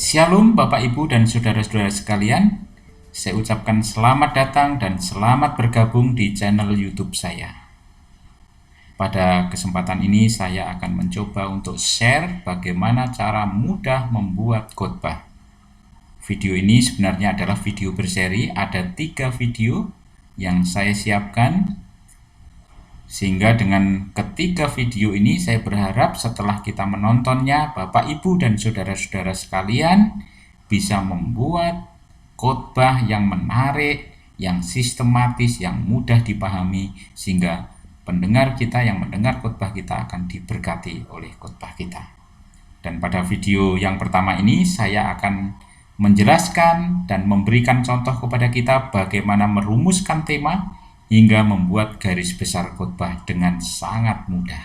Shalom Bapak Ibu dan Saudara-saudara sekalian. Saya ucapkan selamat datang dan selamat bergabung di channel YouTube saya. Pada kesempatan ini saya akan mencoba untuk share bagaimana cara mudah membuat khotbah. Video ini sebenarnya adalah video berseri, ada 3 video yang saya siapkan. Sehingga dengan ketiga video ini saya berharap setelah kita menontonnya, Bapak Ibu dan saudara-saudara sekalian bisa membuat khotbah yang menarik, yang sistematis, yang mudah dipahami, sehingga pendengar kita yang mendengar khotbah kita akan diberkati oleh khotbah kita. Dan pada video yang pertama ini saya akan menjelaskan dan memberikan contoh kepada kita bagaimana merumuskan tema hingga membuat garis besar khotbah dengan sangat mudah.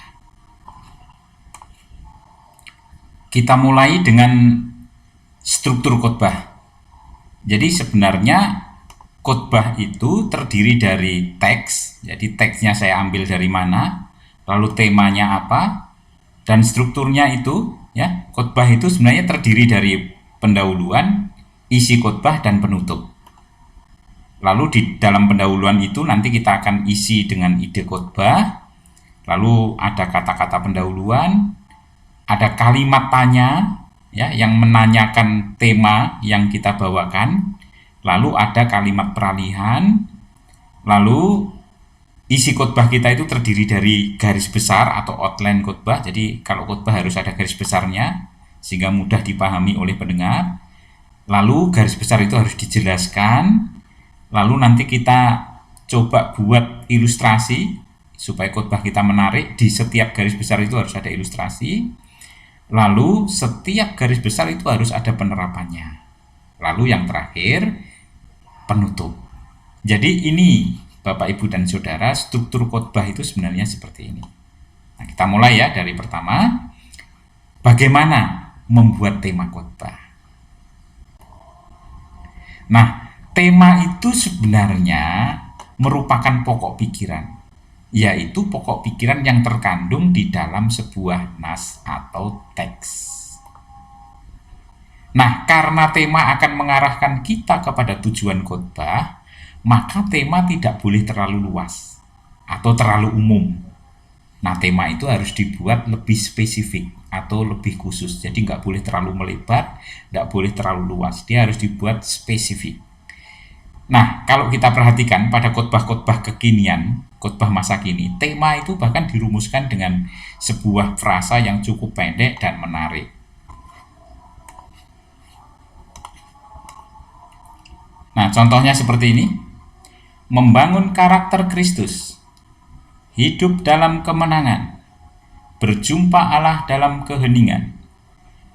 Kita mulai dengan struktur khotbah. Jadi sebenarnya khotbah itu terdiri dari teks. Jadi teksnya saya ambil dari mana, lalu temanya apa, dan strukturnya itu ya, khotbah itu sebenarnya terdiri dari pendahuluan, isi khotbah dan penutup. Lalu di dalam pendahuluan itu nanti kita akan isi dengan ide khotbah. Lalu ada kata-kata pendahuluan, ada kalimat tanya ya yang menanyakan tema yang kita bawakan. Lalu ada kalimat peralihan. Lalu isi khotbah kita itu terdiri dari garis besar atau outline khotbah. Jadi kalau khotbah harus ada garis besarnya sehingga mudah dipahami oleh pendengar. Lalu garis besar itu harus dijelaskan. Lalu nanti kita coba buat ilustrasi supaya khotbah kita menarik. Di setiap garis besar itu harus ada ilustrasi. Lalu setiap garis besar itu harus ada penerapannya. Lalu yang terakhir, penutup. Jadi ini Bapak Ibu dan Saudara, struktur khotbah itu sebenarnya seperti ini. Nah, kita mulai ya dari pertama. Bagaimana membuat tema khotbah? Nah, tema itu sebenarnya merupakan pokok pikiran, yaitu pokok pikiran yang terkandung di dalam sebuah nas atau teks. Nah, karena tema akan mengarahkan kita kepada tujuan khotbah, maka tema tidak boleh terlalu luas atau terlalu umum. Nah, tema itu harus dibuat lebih spesifik atau lebih khusus. Jadi nggak boleh terlalu melebar, nggak boleh terlalu luas. Dia harus dibuat spesifik. Nah, kalau kita perhatikan pada khotbah-khotbah kekinian, khotbah masa kini, tema itu bahkan dirumuskan dengan sebuah frasa yang cukup pendek dan menarik. Nah, contohnya seperti ini. Membangun karakter Kristus, hidup dalam kemenangan, berjumpa Allah dalam keheningan,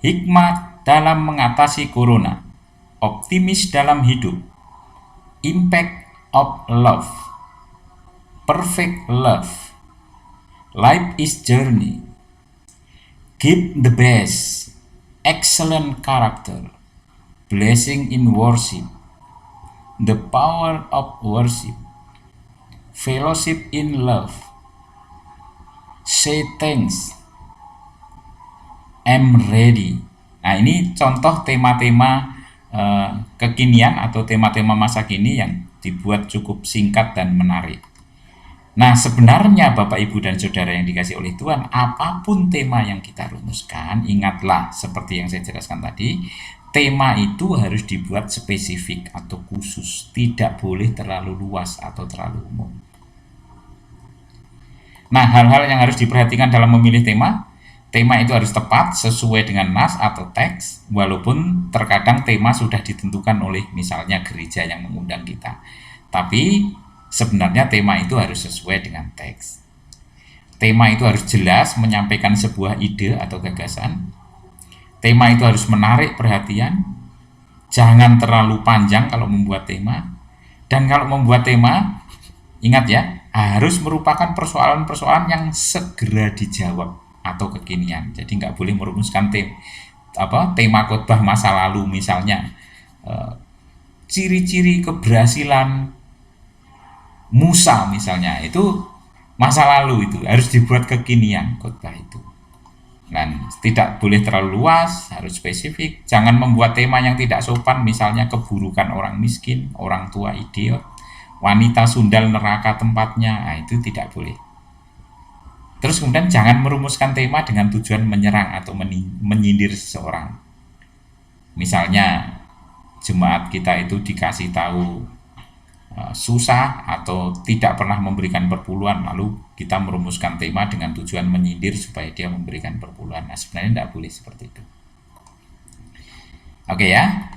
hikmat dalam mengatasi corona, optimis dalam hidup, impact of love, perfect love, life is journey, give the best, excellent character, blessing in worship, the power of worship, fellowship in love, say thanks, I'm ready. Nah, ini contoh tema-tema kekinian atau tema-tema masa kini yang dibuat cukup singkat dan menarik. Nah, sebenarnya Bapak Ibu dan Saudara yang dikasih oleh Tuhan, apapun tema yang kita rumuskan, ingatlah seperti yang saya jelaskan tadi, tema itu harus dibuat spesifik atau khusus, tidak boleh terlalu luas atau terlalu umum. Nah, hal-hal yang harus diperhatikan dalam memilih tema itu harus tepat sesuai dengan nas atau teks, walaupun terkadang tema sudah ditentukan oleh misalnya gereja yang mengundang kita. Tapi sebenarnya tema itu harus sesuai dengan teks. Tema itu harus jelas menyampaikan sebuah ide atau gagasan. Tema itu harus menarik perhatian. Jangan terlalu panjang kalau membuat tema. Dan kalau membuat tema, ingat ya, harus merupakan persoalan-persoalan yang segera dijawab atau kekinian. Jadi nggak boleh merumuskan tema khotbah masa lalu, misalnya ciri-ciri keberhasilan Musa misalnya, itu masa lalu, itu harus dibuat kekinian khotbah itu. Dan tidak boleh terlalu luas, harus spesifik. Jangan membuat tema yang tidak sopan, misalnya keburukan orang miskin, orang tua idiot, wanita sundal neraka tempatnya. Nah, itu tidak boleh. Terus kemudian jangan merumuskan tema dengan tujuan menyerang atau menyindir seseorang. Misalnya jemaat kita itu dikasih tahu susah atau tidak pernah memberikan perpuluhan, lalu kita merumuskan tema dengan tujuan menyindir supaya dia memberikan perpuluhan. Nah, sebenarnya tidak boleh seperti itu. Oke ya.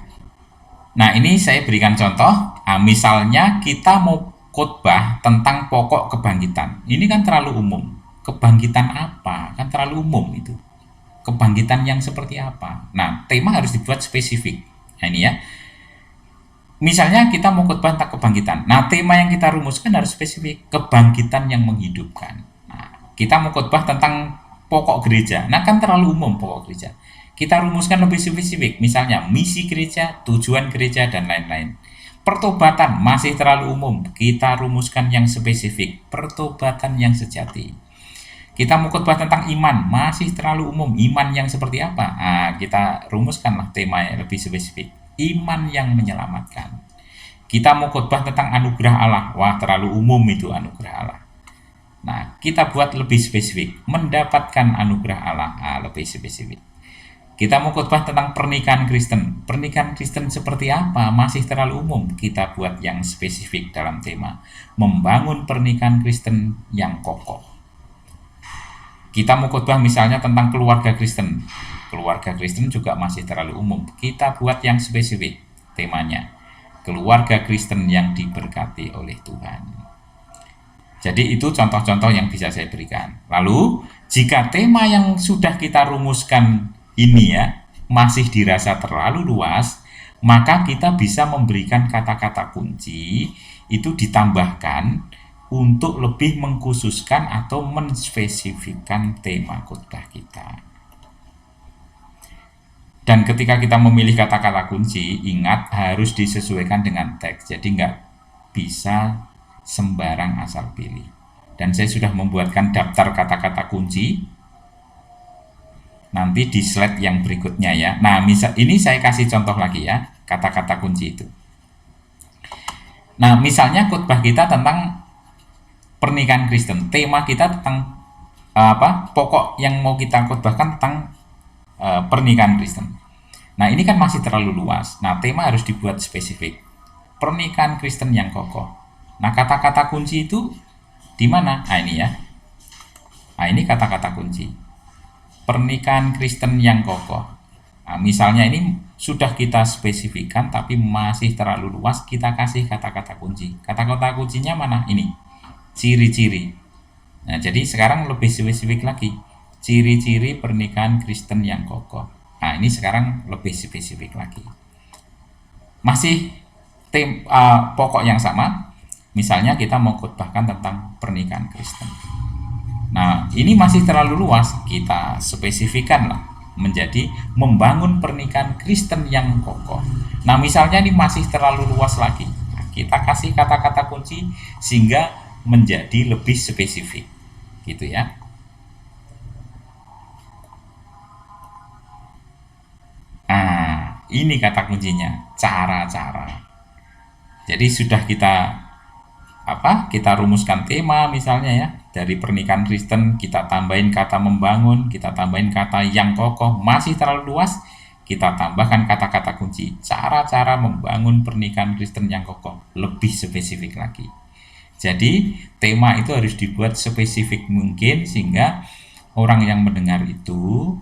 Nah, ini saya berikan contoh. Misalnya kita mau khotbah tentang pokok kebangkitan. Ini kan terlalu umum. Kebangkitan apa? Kan terlalu umum itu. Kebangkitan yang seperti apa? Nah, tema harus dibuat spesifik. Nah, ini ya. Misalnya kita mau khotbah tentang kebangkitan. Nah, tema yang kita rumuskan harus spesifik, kebangkitan yang menghidupkan. Nah, kita mau khotbah tentang pokok gereja. Nah, kan terlalu umum pokok gereja. Kita rumuskan lebih spesifik, misalnya misi gereja, tujuan gereja, dan lain-lain. Pertobatan masih terlalu umum. Kita rumuskan yang spesifik, pertobatan yang sejati. Kita mau khotbah tentang iman, masih terlalu umum. Iman yang seperti apa? Nah, kita rumuskanlah tema yang lebih spesifik, iman yang menyelamatkan. Kita mau khotbah tentang anugerah Allah, wah terlalu umum itu anugerah Allah. Nah, kita buat lebih spesifik, mendapatkan anugerah Allah, lebih spesifik. Kita mau khotbah tentang pernikahan Kristen. Pernikahan Kristen seperti apa? Masih terlalu umum. Kita buat yang spesifik dalam tema, membangun pernikahan Kristen yang kokoh. Kita mau khotbah misalnya tentang keluarga Kristen. Keluarga Kristen juga masih terlalu umum. Kita buat yang spesifik temanya, keluarga Kristen yang diberkati oleh Tuhan. Jadi itu contoh-contoh yang bisa saya berikan. Lalu jika tema yang sudah kita rumuskan ini ya masih dirasa terlalu luas, maka kita bisa memberikan kata-kata kunci itu ditambahkan untuk lebih mengkhususkan atau menspesifikkan tema khotbah kita. Dan ketika kita memilih kata-kata kunci, ingat harus disesuaikan dengan teks. Jadi nggak bisa sembarang asal pilih. Dan saya sudah membuatkan daftar kata-kata kunci. Nanti di slide yang berikutnya ya. Nah, misal ini saya kasih contoh lagi ya, kata-kata kunci itu. Nah, misalnya khotbah kita tentang pernikahan Kristen. Tema kita tentang pokok yang mau kita khotbahkan tentang pernikahan Kristen. Nah, ini kan masih terlalu luas. Nah, tema harus dibuat spesifik. Pernikahan Kristen yang kokoh. Nah, kata-kata kunci itu di mana? Nah, ini ya. Nah, ini kata-kata kunci. Pernikahan Kristen yang kokoh. Nah, misalnya ini sudah kita spesifikkan tapi masih terlalu luas, kita kasih kata-kata kunci. Kata-kata kuncinya mana? Ini. Ciri-ciri. Nah, jadi sekarang lebih spesifik lagi. Ciri-ciri pernikahan Kristen yang kokoh. Nah, ini sekarang lebih spesifik lagi. Masih pokok yang sama. Misalnya kita mau khotbahkan tentang pernikahan Kristen. Nah, ini masih terlalu luas, kita spesifikkan lah menjadi membangun pernikahan Kristen yang kokoh. Nah, misalnya ini masih terlalu luas lagi. Nah, kita kasih kata-kata kunci sehingga menjadi lebih spesifik. Gitu ya. Nah, ini kata kuncinya, cara-cara. Jadi sudah kita rumuskan tema misalnya ya, dari pernikahan Kristen kita tambahin kata membangun, kita tambahin kata yang kokoh, masih terlalu luas, kita tambahkan kata-kata kunci, cara-cara membangun pernikahan Kristen yang kokoh, lebih spesifik lagi. Jadi tema itu harus dibuat spesifik mungkin sehingga orang yang mendengar itu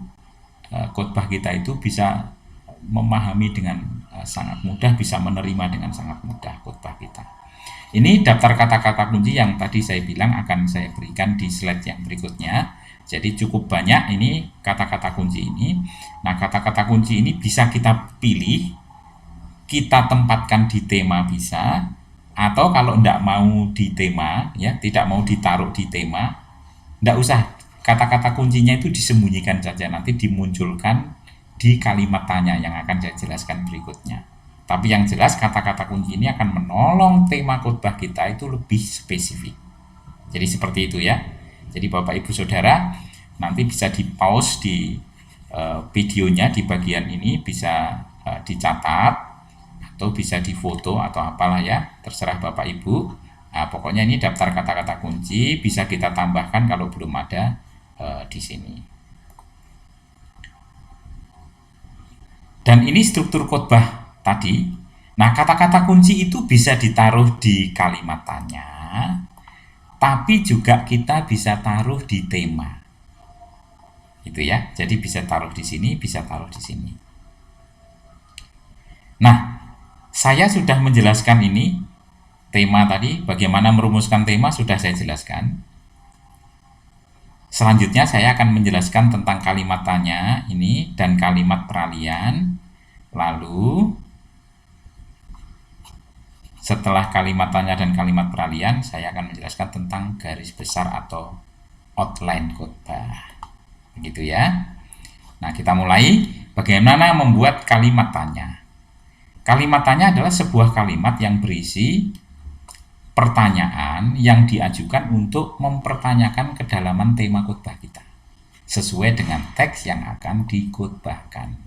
khotbah kita itu bisa memahami dengan sangat mudah, bisa menerima dengan sangat mudah khotbah kita. Ini daftar kata-kata kunci yang tadi saya bilang akan saya berikan di slide yang berikutnya. Jadi cukup banyak ini kata-kata kunci ini. Nah, kata-kata kunci ini bisa kita pilih, kita tempatkan di tema bisa, atau kalau tidak mau di tema, ya tidak mau ditaruh di tema, tidak usah. Kata-kata kuncinya itu disembunyikan saja, nanti dimunculkan di kalimat tanya yang akan saya jelaskan berikutnya. Tapi yang jelas kata-kata kunci ini akan menolong tema khotbah kita itu lebih spesifik. Jadi seperti itu ya. Jadi Bapak Ibu Saudara, nanti bisa di pause di videonya di bagian ini, bisa dicatat atau bisa difoto atau apalah ya, terserah Bapak Ibu. Nah, pokoknya ini daftar kata-kata kunci bisa kita tambahkan kalau belum ada di sini. Dan ini struktur khotbah tadi. Nah, kata-kata kunci itu bisa ditaruh di kalimat tanya, tapi juga kita bisa taruh di tema. Itu ya. Jadi bisa taruh di sini, bisa taruh di sini. Nah, saya sudah menjelaskan ini tema tadi, bagaimana merumuskan tema sudah saya jelaskan. Selanjutnya saya akan menjelaskan tentang kalimat tanya ini dan kalimat peralihan. Lalu setelah kalimat tanya dan kalimat peralihan, saya akan menjelaskan tentang garis besar atau outline khotbah. Begitu ya. Nah, kita mulai bagaimana membuat kalimat tanya. Kalimat tanya adalah sebuah kalimat yang berisi pertanyaan yang diajukan untuk mempertanyakan kedalaman tema khotbah kita sesuai dengan teks yang akan dikhotbahkan.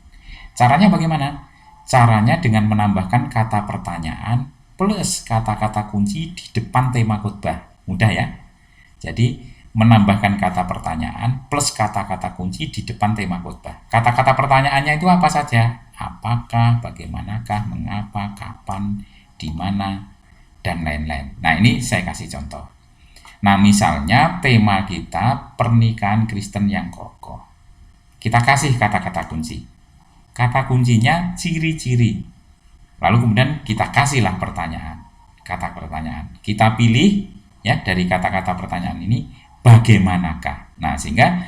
Caranya bagaimana? Caranya dengan menambahkan kata pertanyaan plus kata-kata kunci di depan tema khotbah. Mudah ya. Jadi menambahkan kata pertanyaan plus kata-kata kunci di depan tema khotbah. Kata-kata pertanyaannya itu apa saja? Apakah, bagaimanakah, mengapa, kapan, di mana, dan lain-lain. Nah, ini saya kasih contoh. Nah, misalnya tema kita pernikahan Kristen yang kokoh. Kita kasih kata-kata kunci. Kata kuncinya ciri-ciri. Lalu kemudian kita kasihlah pertanyaan. Kata pertanyaan. Kita pilih ya dari kata-kata pertanyaan ini bagaimanakah. Nah, sehingga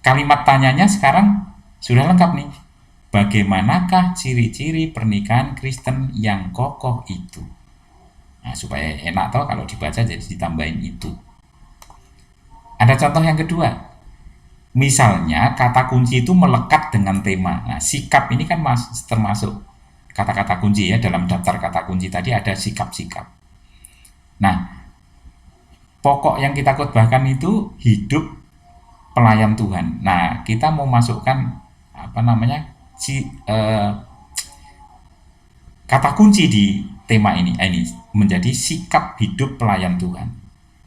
kalimat tanyanya sekarang sudah lengkap nih. Bagaimanakah ciri-ciri pernikahan Kristen yang kokoh itu? Nah, supaya enak toh kalau dibaca jadi ditambahin itu. Ada contoh yang kedua. Misalnya kata kunci itu melekat dengan tema. Nah, sikap ini kan termasuk kata-kata kunci ya. Dalam daftar kata kunci tadi ada sikap-sikap. Nah, pokok yang kita khotbahkan itu hidup pelayan Tuhan. Nah, kita mau masukkan kata kunci di tema ini menjadi sikap hidup pelayan Tuhan.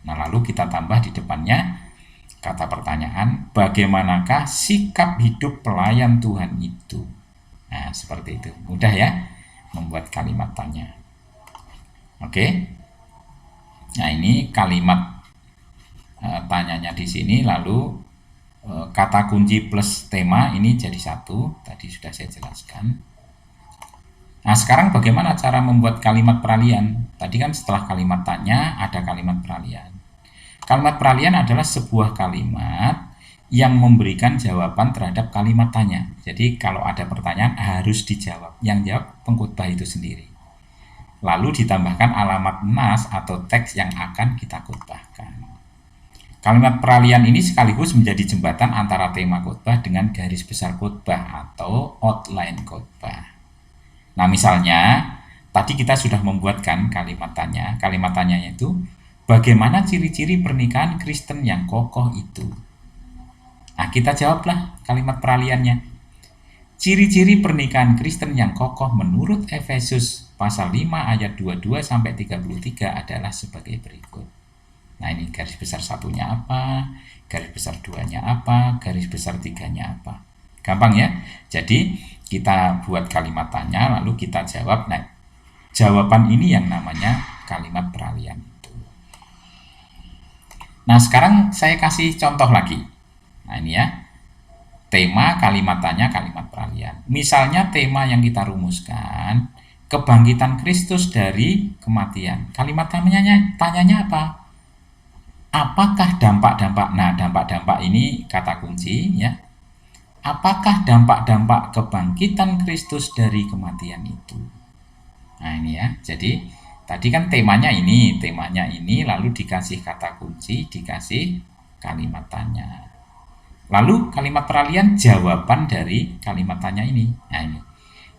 Nah, lalu kita tambah di depannya kata pertanyaan, bagaimanakah sikap hidup pelayan Tuhan itu? Nah, seperti itu. Mudah ya membuat kalimat tanya. Oke. Nah, ini kalimat tanyanya di sini, lalu kata kunci plus tema ini jadi satu. Tadi sudah saya jelaskan. Nah, sekarang bagaimana cara membuat kalimat peralihan? Tadi kan setelah kalimat tanya ada kalimat peralihan. Kalimat peralihan adalah sebuah kalimat yang memberikan jawaban terhadap kalimat tanya. Jadi kalau ada pertanyaan harus dijawab. Yang jawab pengkhotbah itu sendiri. Lalu ditambahkan alamat nas atau teks yang akan kita khotbahkan. Kalimat peralihan ini sekaligus menjadi jembatan antara tema khotbah dengan garis besar khotbah atau outline khotbah. Nah, misalnya tadi kita sudah membuatkan kalimat tanya. Kalimat tanyanya itu bagaimana ciri-ciri pernikahan Kristen yang kokoh itu? Nah, kita jawablah kalimat peralihannya. Ciri-ciri pernikahan Kristen yang kokoh menurut Efesus pasal 5 ayat 22 sampai 33 adalah sebagai berikut. Nah, ini garis besar satunya apa, garis besar duanya apa, garis besar tiganya apa. Gampang ya. Jadi kita buat kalimat tanya lalu kita jawab. Nah, jawaban ini yang namanya kalimat peralihan itu. Nah, sekarang saya kasih contoh lagi. Nah, ini ya. Tema, kalimat tanya, kalimat peralihan. Misalnya tema yang kita rumuskan, kebangkitan Kristus dari kematian. Kalimat tanyanya apa? Apakah dampak-dampak? Nah, dampak-dampak ini kata kunci ya. Apakah dampak-dampak kebangkitan Kristus dari kematian itu? Nah, ini ya. Jadi tadi kan temanya ini lalu dikasih kata kunci, dikasih kalimat tanya. Lalu kalimat peralihan jawaban dari kalimat tanya ini. Nah, ini.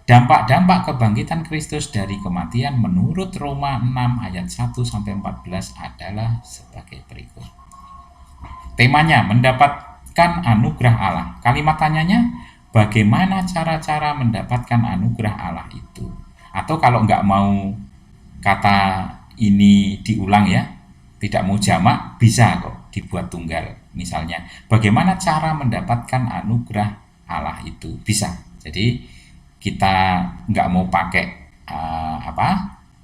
Dampak-dampak kebangkitan Kristus dari kematian menurut Roma 6 ayat 1 sampai 14 adalah sebagai berikut. Temanya mendapat mendapatkan anugerah Allah. Kalimat tanyanya, bagaimana cara-cara mendapatkan anugerah Allah itu? Atau kalau nggak mau kata ini diulang ya, tidak mau jamak, bisa kok dibuat tunggal. Misalnya, bagaimana cara mendapatkan anugerah Allah itu? Bisa. Jadi kita nggak mau pakai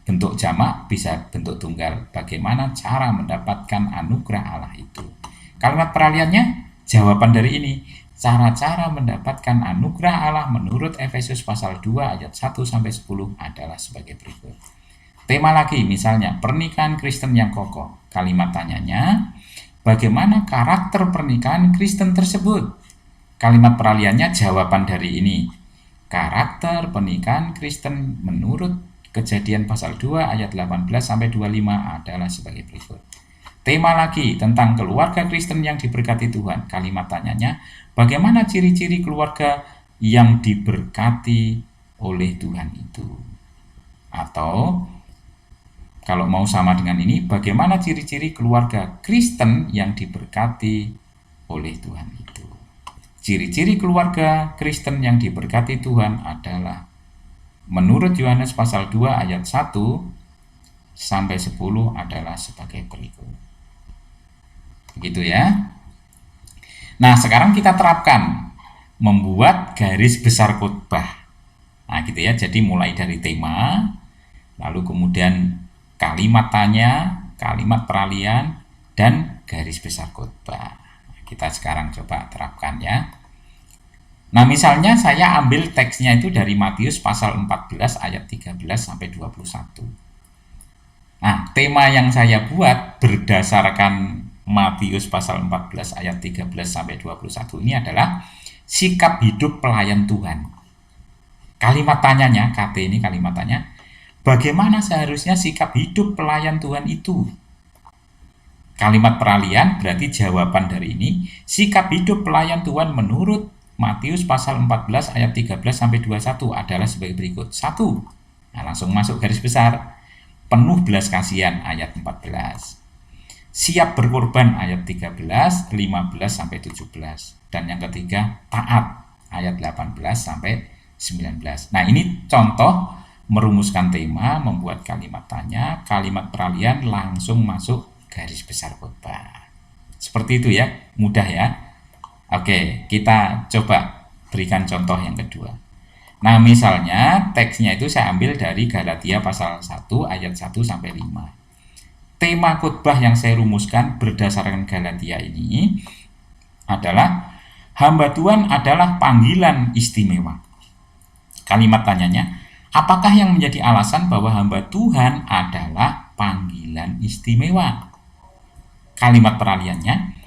bentuk jamak, bisa bentuk tunggal. Bagaimana cara mendapatkan anugerah Allah itu? Kalimat peralihannya jawaban dari ini. Cara-cara mendapatkan anugerah Allah menurut Efesus pasal 2 ayat 1 sampai 10 adalah sebagai berikut. Tema lagi misalnya pernikahan Kristen yang kokoh. Kalimat tanyanya, bagaimana karakter pernikahan Kristen tersebut? Kalimat peralihannya jawaban dari ini. Karakter pernikahan Kristen menurut Kejadian pasal 2 ayat 18 sampai 25 adalah sebagai berikut. Tema lagi tentang keluarga Kristen yang diberkati Tuhan. Kalimat tanyanya, bagaimana ciri-ciri keluarga yang diberkati oleh Tuhan itu? Atau kalau mau sama dengan ini, bagaimana ciri-ciri keluarga Kristen yang diberkati oleh Tuhan itu? Ciri-ciri keluarga Kristen yang diberkati Tuhan adalah menurut Yohanes pasal 2 ayat 1 sampai 10 adalah sebagai berikut. Begitu ya. Nah, sekarang kita terapkan membuat garis besar khotbah. Nah, gitu ya. Jadi mulai dari tema, lalu kemudian kalimat tanya, kalimat peralihan, dan garis besar khotbah. Kita sekarang coba terapkan ya. Nah, misalnya saya ambil teksnya itu dari Matius pasal 14 ayat 13 sampai 21. Nah, tema yang saya buat berdasarkan Matius pasal 14 ayat 13 sampai 21 ini adalah sikap hidup pelayan Tuhan. Kalimat tanyanya, KT ini kalimat tanya, bagaimana seharusnya sikap hidup pelayan Tuhan itu? Kalimat peralihan berarti jawaban dari ini, sikap hidup pelayan Tuhan menurut Matius pasal 14 ayat 13 sampai 21 adalah sebagai berikut. 1. Nah, langsung masuk garis besar. Penuh belas kasihan ayat 14. Siap berkorban ayat 13, 15 sampai 17. Dan yang ketiga, taat ayat 18 sampai 19. Nah, ini contoh merumuskan tema, membuat kalimat tanya, kalimat peralihan langsung masuk garis besar khotbah. Seperti itu ya, mudah ya. Oke, kita coba berikan contoh yang kedua. Nah, misalnya teksnya itu saya ambil dari Galatia pasal 1 ayat 1 sampai 5. Tema khotbah yang saya rumuskan berdasarkan Galatia ini adalah hamba Tuhan adalah panggilan istimewa. Kalimat tanyanya, apakah yang menjadi alasan bahwa hamba Tuhan adalah panggilan istimewa? Kalimat peralihannya,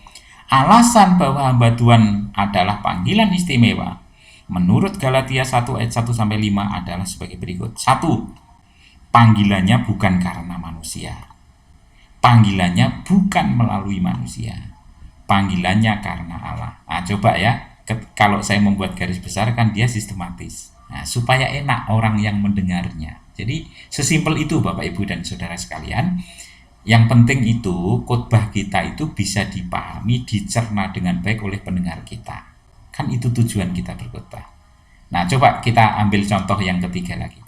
alasan bahwa hamba Tuhan adalah panggilan istimewa menurut Galatia 1 ayat 1 sampai 5 adalah sebagai berikut. 1. Panggilannya bukan karena manusia. Panggilannya bukan melalui manusia. Panggilannya karena Allah. Nah, coba ya, kalau saya membuat garis besar kan dia sistematis. Nah, supaya enak orang yang mendengarnya. Jadi sesimpel itu Bapak Ibu dan Saudara sekalian. Yang penting itu khotbah kita itu bisa dipahami, dicerna dengan baik oleh pendengar kita. Kan itu tujuan kita berkhotbah. Nah, coba kita ambil contoh yang ketiga lagi.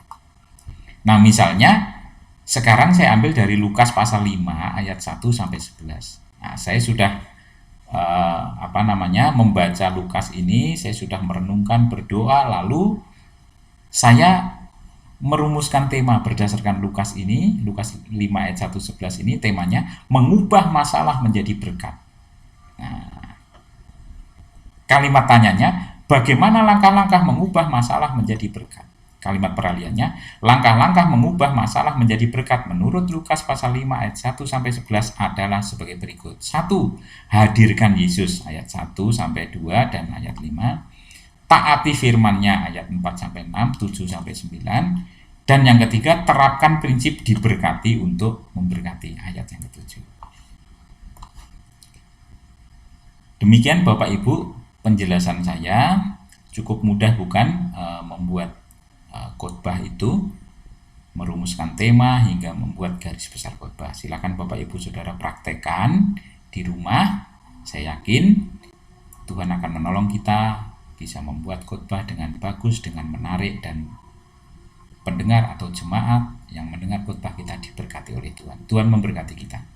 Nah, misalnya sekarang saya ambil dari Lukas pasal 5 ayat 1 sampai 11. Nah, saya sudah membaca Lukas ini, saya sudah merenungkan, berdoa, lalu saya merumuskan tema berdasarkan Lukas ini, Lukas 5 ayat 1-11 ini temanya mengubah masalah menjadi berkat. Nah, kalimat tanyanya, bagaimana langkah-langkah mengubah masalah menjadi berkat? Kalimat peralihannya, langkah-langkah mengubah masalah menjadi berkat menurut Lukas pasal 5 ayat 1-11 adalah sebagai berikut. 1. Hadirkan Yesus ayat 1-2 dan ayat 5. Taati firman-Nya ayat 4-6, 7-9. Dan yang ketiga, terapkan prinsip diberkati untuk memberkati ayat yang ke-7. Demikian Bapak Ibu penjelasan saya. Cukup mudah bukan membuat khotbah itu, merumuskan tema hingga membuat garis besar khotbah. Silakan Bapak Ibu Saudara praktekkan di rumah. Saya yakin Tuhan akan menolong kita bisa membuat khotbah dengan bagus, dengan menarik, dan pendengar atau jemaat yang mendengar khotbah kita diberkati oleh Tuhan. Tuhan memberkati kita.